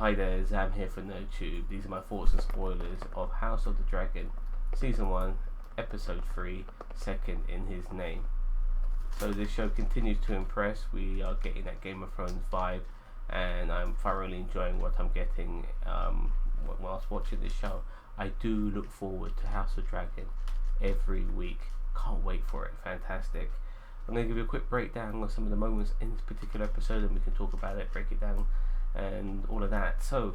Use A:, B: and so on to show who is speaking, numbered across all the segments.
A: Hi there, Zam here for NoTube. These are my thoughts and spoilers of House of the Dragon, Season 1, Episode 3, second in his name. So this show continues to impress. We are getting that Game of Thrones vibe, and I'm thoroughly enjoying what I'm getting whilst watching this show. I do look forward to House of Dragon every week. Can't wait for it. Fantastic. I'm going to give you a quick breakdown of some of the moments in this particular episode, and we can talk about it, break it down, and all of that. So,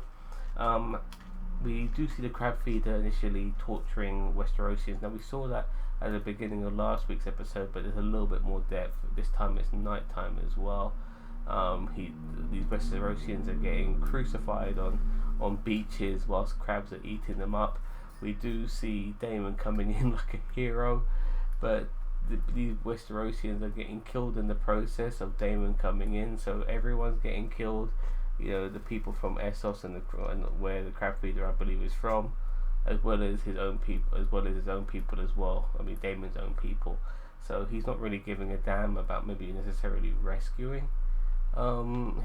A: we do see the crab feeder initially torturing Westerosians. Now, we saw that at the beginning of last week's episode, but there's a little bit more depth. This time it's nighttime as well. These Westerosians are getting crucified on beaches whilst crabs are eating them up. We do see Daemon coming in like a hero, but these Westerosians are getting killed in the process of Daemon coming in, so everyone's getting killed. You know, the people from Essos and where the crab feeder I believe is from, as well as his own people, as well. I mean, Daemon's own people. So he's not really giving a damn about maybe necessarily rescuing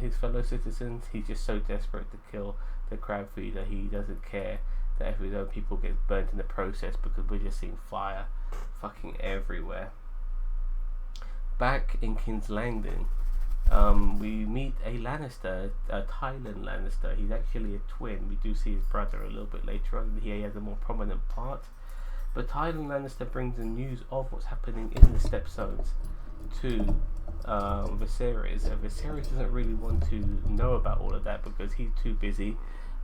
A: his fellow citizens. He's just so desperate to kill the crab feeder, he doesn't care that if his own people get burnt in the process, because we're just seeing fire fucking everywhere. Back in King's Landing, we meet a Lannister, a Tylan Lannister. He's actually a twin. We do see his brother a little bit later on. He has a more prominent part. But Tylan Lannister brings the news of what's happening in the Stepstones to Viserys. Viserys doesn't really want to know about all of that because he's too busy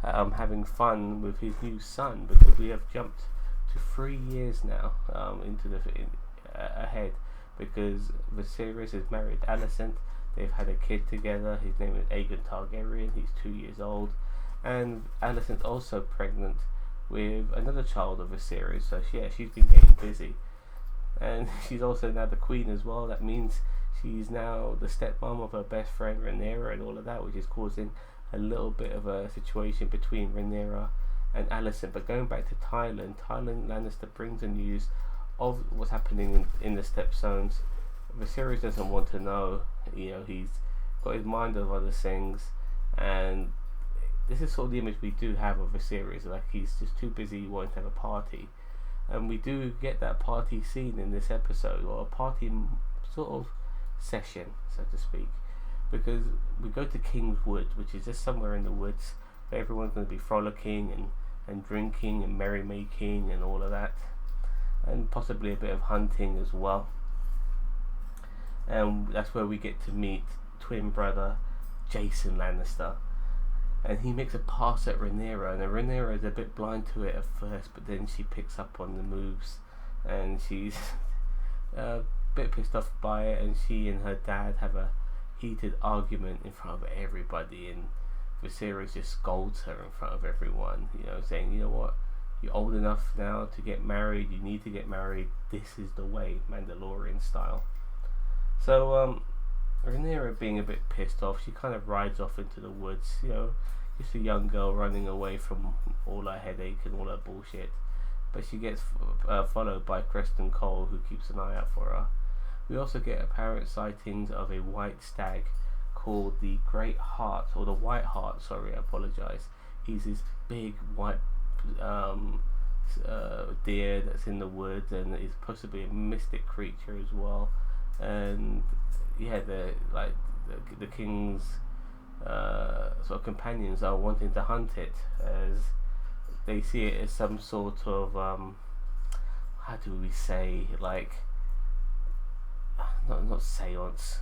A: having fun with his new son, because we have jumped to 3 years now ahead, because Viserys is married to Alicent. They've had a kid together. His name is Aegon Targaryen. He's 2 years old, and Alicent's also pregnant with another child of Viserys. So she's been getting busy, and she's also now the queen as well. That means she's now the stepmom of her best friend Rhaenyra and all of that, which is causing a little bit of a situation between Rhaenyra and Alicent. But going back to Tylan Lannister brings the news of what's happening in the Stepstones. Viserys doesn't want to know. You know, he's got his mind on other things, and this is sort of the image we do have of Viserys. Like, he's just too busy wanting to have a party, and we do get that party scene in this episode, or a party sort of session, so to speak, because we go to King's Wood, which is just somewhere in the woods where everyone's going to be frolicking and drinking and merrymaking and all of that, and possibly a bit of hunting as well. And that's where we get to meet twin brother Jason Lannister, and he makes a pass at Rhaenyra, and Rhaenyra is a bit blind to it at first, but then she picks up on the moves, and she's a bit pissed off by it, and she and her dad have a heated argument in front of everybody, and Viserys just scolds her in front of everyone, you know, saying, you know what, you're old enough now to get married, you need to get married, this is the way, Mandalorian style. So Rhaenyra, being a bit pissed off, she kind of rides off into the woods, you know, just a young girl running away from all her headache and all her bullshit. But she gets followed by Creston Cole, who keeps an eye out for her. We also get apparent sightings of a white stag called the Great Heart, or the White Heart, sorry, I apologise. He's this big white deer that's in the woods, and is possibly a mystic creature as well. And yeah, the king's sort of companions are wanting to hunt it, as they see it as some sort of how do we say, like, not seance,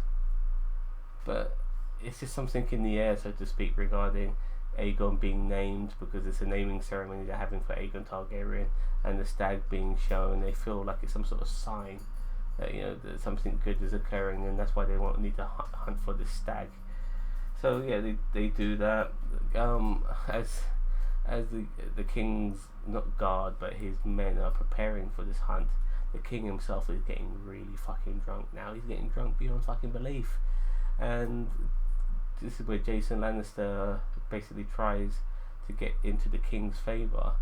A: but it's just something in the air, so to speak, regarding Aegon being named, because it's a naming ceremony they're having for Aegon Targaryen, and the stag being shown. They feel like it's some sort of sign that, you know, that something good is occurring, and that's why they need to hunt for this stag. So yeah, they do that. As the king's, not guard, but his men are preparing for this hunt, the king himself is getting really fucking drunk now. He's getting drunk beyond fucking belief, and this is where Jason Lannister basically tries to get into the king's favour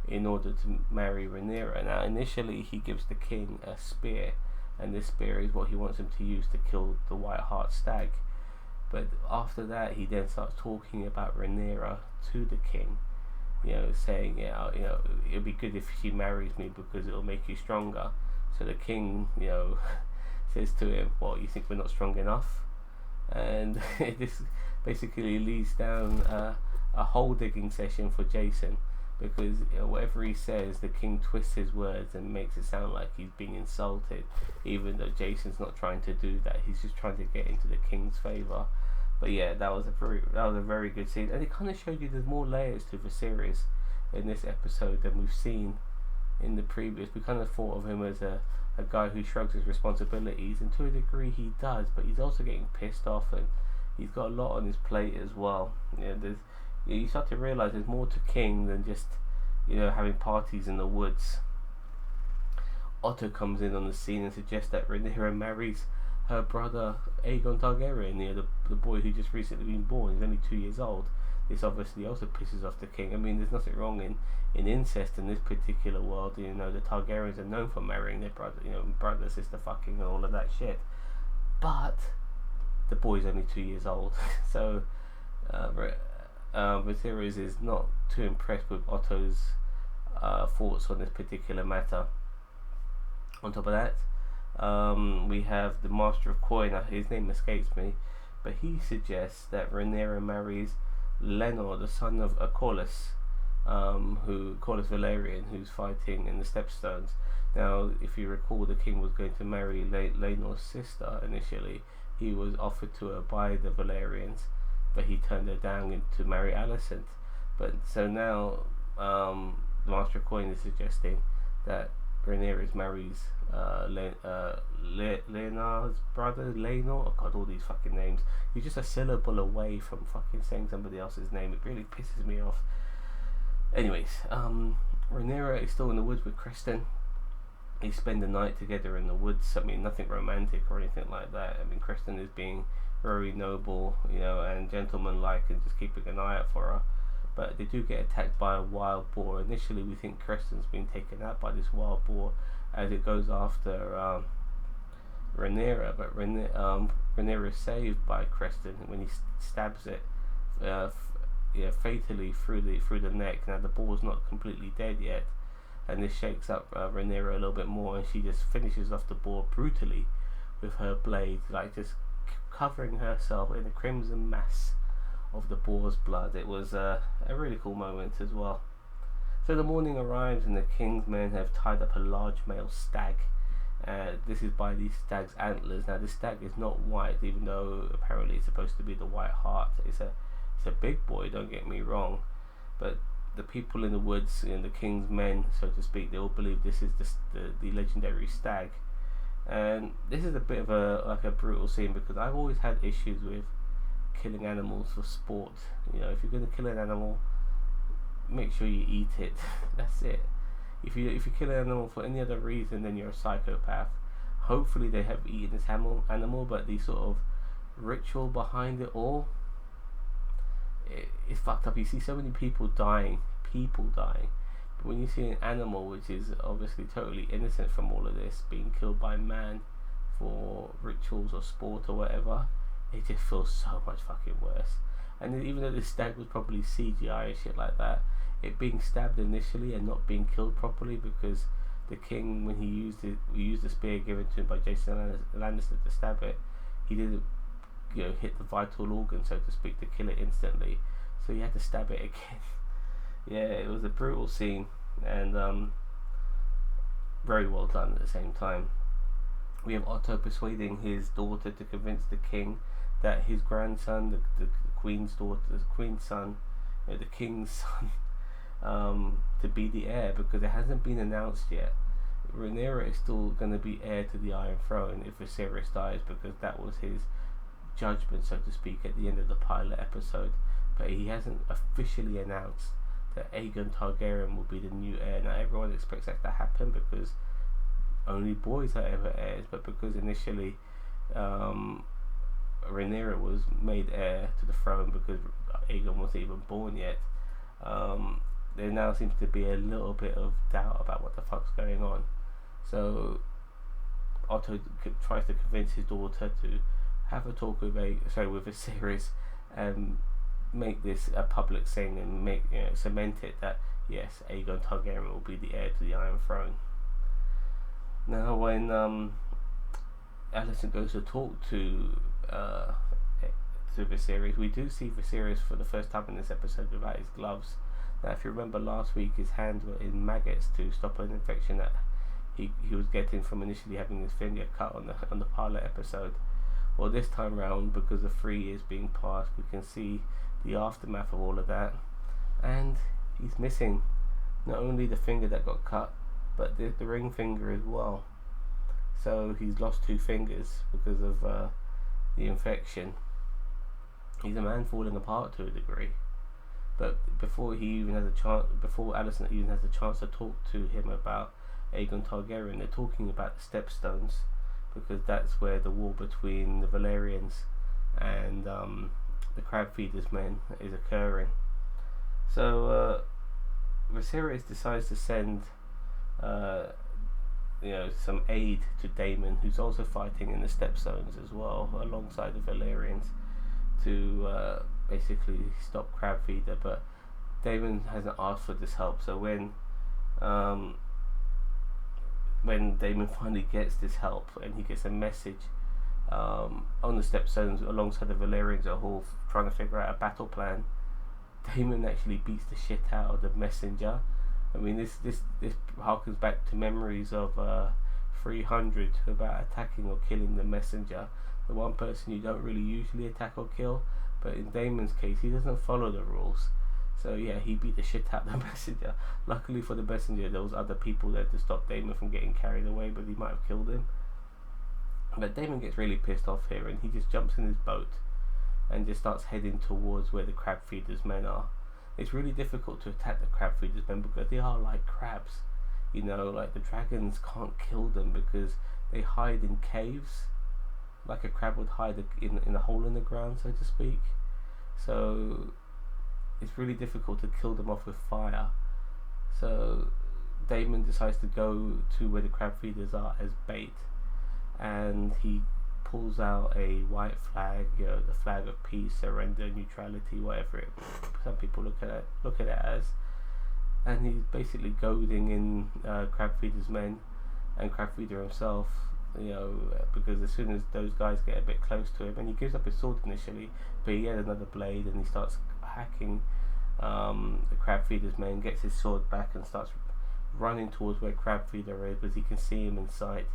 A: in order to marry Rhaenyra. Now, initially he gives the king a spear, and this spear is what he wants him to use to kill the White Heart stag. But after that, he then starts talking about Rhaenyra to the king, saying, it'll be good if she marries me because it'll make you stronger. So the king, says to him, "Well, you think we're not strong enough?" And this basically leads down a hole digging session for Jason, because whatever he says, the king twists his words and makes it sound like he's being insulted, even though Jason's not trying to do that. He's just trying to get into the king's favor. But yeah, that was a very good scene, and it kind of showed you there's more layers to Viserys in this episode than we've seen in the previous. We kind of thought of him as a guy who shrugs his responsibilities, and to a degree he does, but he's also getting pissed off, and he's got a lot on his plate as well. You start to realise there's more to King than just having parties in the woods. Otto comes in on the scene and suggests that Rhaenyra marries her brother Aegon Targaryen, the boy who just recently been born. He's only 2 years old. This obviously also pisses off the king. I mean, there's nothing wrong in incest in this particular world. The Targaryens are known for marrying their brother, brother, sister fucking and all of that shit. But the boy's only 2 years old, so Viserys is not too impressed with Otto's thoughts on this particular matter. On top of that, we have the Master of Coin. His name escapes me, but he suggests that Rhaenyra marries Lenor, the son of Corlys, Corlys Velaryon, who's fighting in the Stepstones. Now, if you recall, the king was going to marry Laenor's sister initially. He was offered to her by the Velaryons, but he turned her down to marry Alicent. But so now, the Master of Coin is suggesting that Rhaenyra marries Leonor's brother, Laenor. Oh god, all these fucking names. You're just a syllable away from fucking saying somebody else's name. It really pisses me off. Anyways, Rhaenyra is still in the woods with Creston. They spend the night together in the woods. I mean, nothing romantic or anything like that. I mean, Creston is being very noble, and gentlemanlike, and just keeping an eye out for her. But they do get attacked by a wild boar. Initially, we think Creston's been taken out by this wild boar as it goes after Rhaenyra. But Rhaenyra is saved by Creston when he stabs it fatally through the neck. Now the boar's not completely dead yet, and this shakes up Rhaenyra a little bit more, and she just finishes off the boar brutally with her blade, like just covering herself in a crimson mass of the boar's blood. It was a really cool moment as well. So the morning arrives and the king's men have tied up a large male stag. This is by the stag's antlers. Now this stag is not white, even though apparently it's supposed to be the White Hart. It's a big boy, don't get me wrong, but the people in the woods, the king's men, so to speak, they all believe this is the legendary stag. And this is a bit of a brutal scene, because I've always had issues with killing animals for sport. If you're going to kill an animal, make sure you eat it. That's it. If you kill an animal for any other reason, then you're a psychopath. Hopefully they have eaten this animal, but the sort of ritual behind it all, it's fucked up. You see so many people dying, but when you see an animal which is obviously totally innocent from all of this being killed by man for rituals or sport or whatever, it just feels so much fucking worse. And even though this stag was probably CGI and shit like that, it being stabbed initially and not being killed properly, because the king, when he used the spear given to him by Jason Lannister to stab it, he didn't hit the vital organ, so to speak, to kill it instantly, so he had to stab it again. Yeah, it was a brutal scene, and very well done at the same time. We have Otto persuading his daughter to convince the king that his grandson, the queen's daughter, the queen's son, the king's son, to be the heir, because it hasn't been announced yet. Rhaenyra is still going to be heir to the Iron Throne if Viserys dies, because that was his judgment, so to speak, at the end of the pilot episode. But he hasn't officially announced that Aegon Targaryen will be the new heir. Now everyone expects that to happen because only boys are ever heirs, but because initially Rhaenyra was made heir to the throne because Aegon wasn't even born yet, there now seems to be a little bit of doubt about what the fuck's going on. So Otto tries to convince his daughter to have a talk with Viserys, and make this a public thing, and make cement it that yes, Aegon Targaryen will be the heir to the Iron Throne. Now, when Alicent goes to talk to Viserys, we do see Viserys for the first time in this episode without his gloves. Now, if you remember last week, his hands were in maggots to stop an infection that he was getting from initially having his finger cut on the pilot episode. Well, this time round, because of 3 years being passed, we can see the aftermath of all of that, and he's missing not only the finger that got cut, but the ring finger as well. So he's lost 2 fingers because of the infection. He's a man falling apart to a degree. But before Alicent even has a chance to talk to him about Aegon Targaryen, they're talking about the Stepstones, because that's where the war between the Valyrians and the Crab Feeders men is occurring. So Viserys decides to send some aid to Daemon, who's also fighting in the Stepstones as well, alongside the Valyrians, to basically stop Crab Feeder. But Daemon hasn't asked for this help, so when Daemon finally gets this help and he gets a message on the Stepstones alongside the Valyrians are all trying to figure out a battle plan, Daemon actually beats the shit out of the messenger. I mean, this harkens back to memories of 300 about attacking or killing the messenger, the one person you don't really usually attack or kill. But in Daemon's case, he doesn't follow the rules. So yeah, he beat the shit out of the messenger. Luckily for the messenger, there was other people there to stop Daemon from getting carried away, but he might have killed him. But Daemon gets really pissed off here, and he just jumps in his boat and just starts heading towards where the Crab Feeders men are. It's really difficult to attack the Crab Feeders men because they are like crabs. Like the dragons can't kill them because they hide in caves, like a crab would hide in a hole in the ground, so to speak. So it's really difficult to kill them off with fire. So Daemon decides to go to where the Crab Feeders are as bait, and he pulls out a white flag, the flag of peace, surrender, neutrality, whatever some people look at it as, and he's basically goading in Crab Feeder's men and Crab Feeder himself, because as soon as those guys get a bit close to him, and he gives up his sword initially, but he had another blade and he starts hacking the Crab Feeder's men, gets his sword back and starts running towards where Crab Feeder is, because he can see him in sight,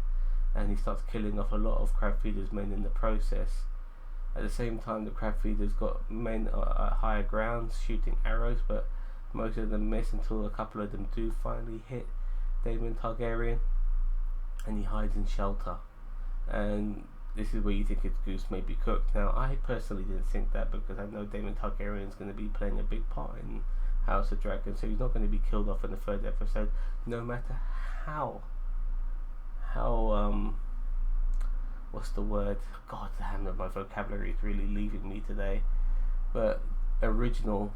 A: and he starts killing off a lot of Crab Feeder's men in the process. At the same time, the Crab Feeder's got men at higher grounds shooting arrows, but most of them miss until a couple of them do finally hit Daemon Targaryen, and he hides in shelter. And this is where you think his goose may be cooked. Now, I personally didn't think that, because I know Daemon Targaryen is going to be playing a big part in House of Dragon, so he's not going to be killed off in the 3rd episode, no matter how what's the word? God damn it, my vocabulary is really leaving me today. But original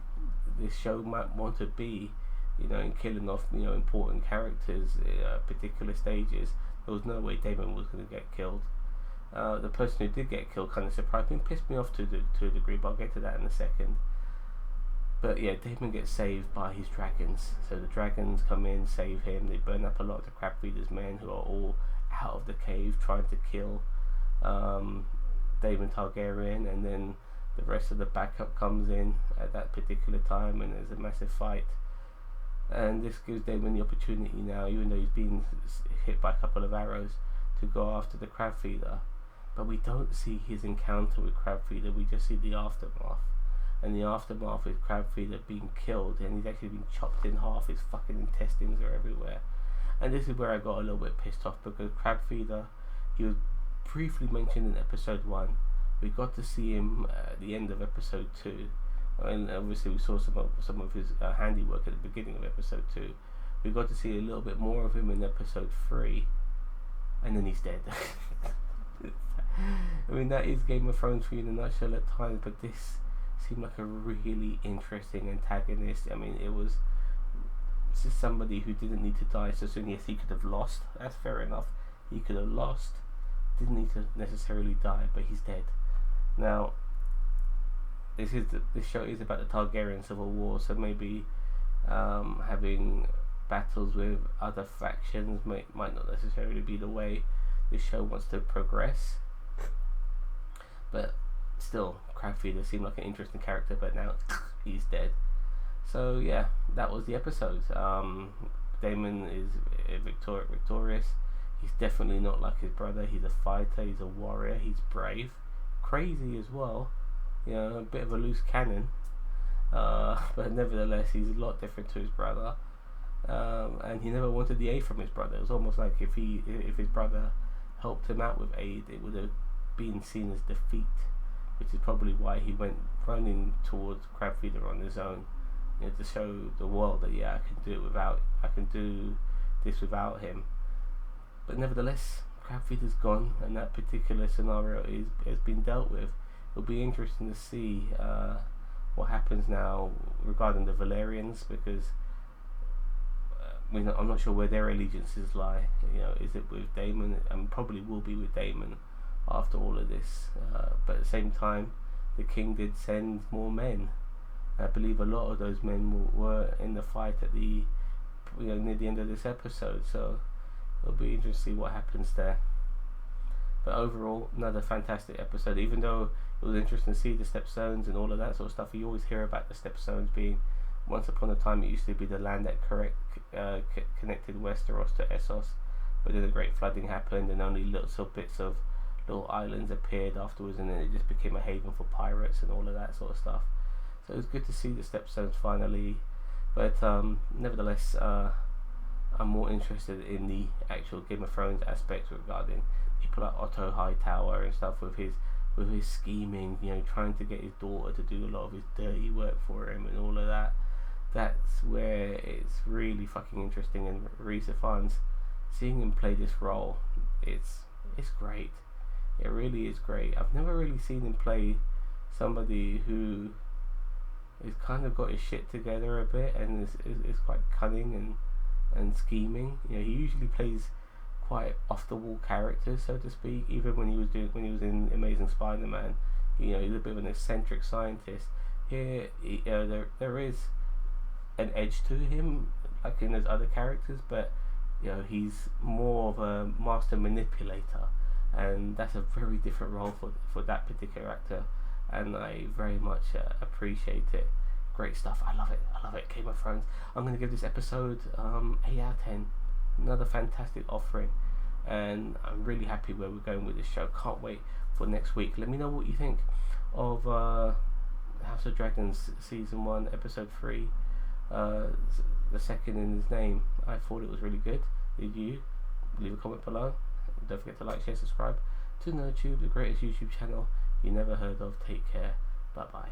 A: this show might want to be, in killing off, important characters at particular stages. There was no way Daemon was going to get killed. The person who did get killed kind of surprised me and pissed me off to a degree, but I'll get to that in a second. But yeah, Daemon gets saved by his dragons. So the dragons come in, save him. They burn up a lot of the Crab Feeders men, who are all out of the cave trying to kill Daemon Targaryen, and then the rest of the backup comes in at that particular time, and there's a massive fight. And this gives Daemon the opportunity now, even though he's been hit by a couple of arrows, to go after the Crab Feeder. But we don't see his encounter with Crab Feeder, we just see the aftermath. And the aftermath is Crab Feeder being killed, and he's actually been chopped in half. His fucking intestines are everywhere. And this is where I got a little bit pissed off, because Crab Feeder, he was briefly mentioned in episode 1. We got to see him at the end of episode 2, and obviously we saw some of his handiwork at the beginning of episode 2. We got to see a little bit more of him in episode 3, and then he's dead. I mean, that is Game of Thrones for you in a nutshell at times, but this seemed like a really interesting antagonist. I mean, this is somebody who didn't need to die so soon. Yes, he could have lost, that's fair enough. He could have lost, didn't need to necessarily die, but he's dead. Now, this show is about the Targaryen civil war, so maybe having battles with other factions might not necessarily be the way this show wants to progress. But still, Crabfeeder seemed like an interesting character, but now he's dead. So yeah, that was the episode. Daemon is victorious. He's definitely not like his brother. He's a fighter. He's a warrior. He's brave, crazy as well. You know, a bit of a loose cannon. But nevertheless, he's a lot different to his brother. And he never wanted the aid from his brother. It was almost like if his brother helped him out with aid, it would have been seen as defeat, which is probably why he went running towards Crabfeeder on his own, you know, to show the world that I can do this without him. But nevertheless, Crabfeeder's gone, and that particular scenario has been dealt with. It'll be interesting to see what happens now regarding the Valerians, because I'm not sure where their allegiances lie. You know, is it with Daemon? And probably will be with Daemon after all of this. But at the same time, the king did send more men. I believe a lot of those men were in the fight at near the end of this episode. So it'll be interesting to see what happens there. But overall, another fantastic episode. Even though it was interesting to see the Stepstones and all of that sort of stuff, you always hear about the Stepstones being, once upon a time, it used to be the land that connected Westeros to Essos, but then the great flooding happened, and only little bits of little islands appeared afterwards, and then it just became a haven for pirates and all of that sort of stuff. So it was good to see the Stepstones finally, but nevertheless, I'm more interested in the actual Game of Thrones aspects regarding people like Otto Hightower and stuff, with his scheming, you know, trying to get his daughter to do a lot of his dirty work for him and all of that. That's where it's really fucking interesting. And Rhys Ifans, seeing him play this role, it's great. It really is great. I've never really seen him play somebody who is kind of got his shit together a bit and is quite cunning and scheming. You know, he usually plays quite off the wall characters, so to speak. Even when he was in Amazing Spider-Man, you know, he's a bit of an eccentric scientist. Here, there is an edge to him, like in his other characters, but you know, he's more of a master manipulator, and that's a very different role for that particular actor, and I very much appreciate it. Great stuff. I love it. Game of Thrones. I'm going to give this episode 8 out of 10. Another fantastic offering, and I'm really happy where we're going with this show. Can't wait for next week. Let me know what you think of House of Dragons Season 1 Episode 3, the second in his name. I thought it was really good. Did you? Leave a comment below. Don't forget to like, share, subscribe to NerdTube, the greatest YouTube channel you never heard of. Take care. Bye bye.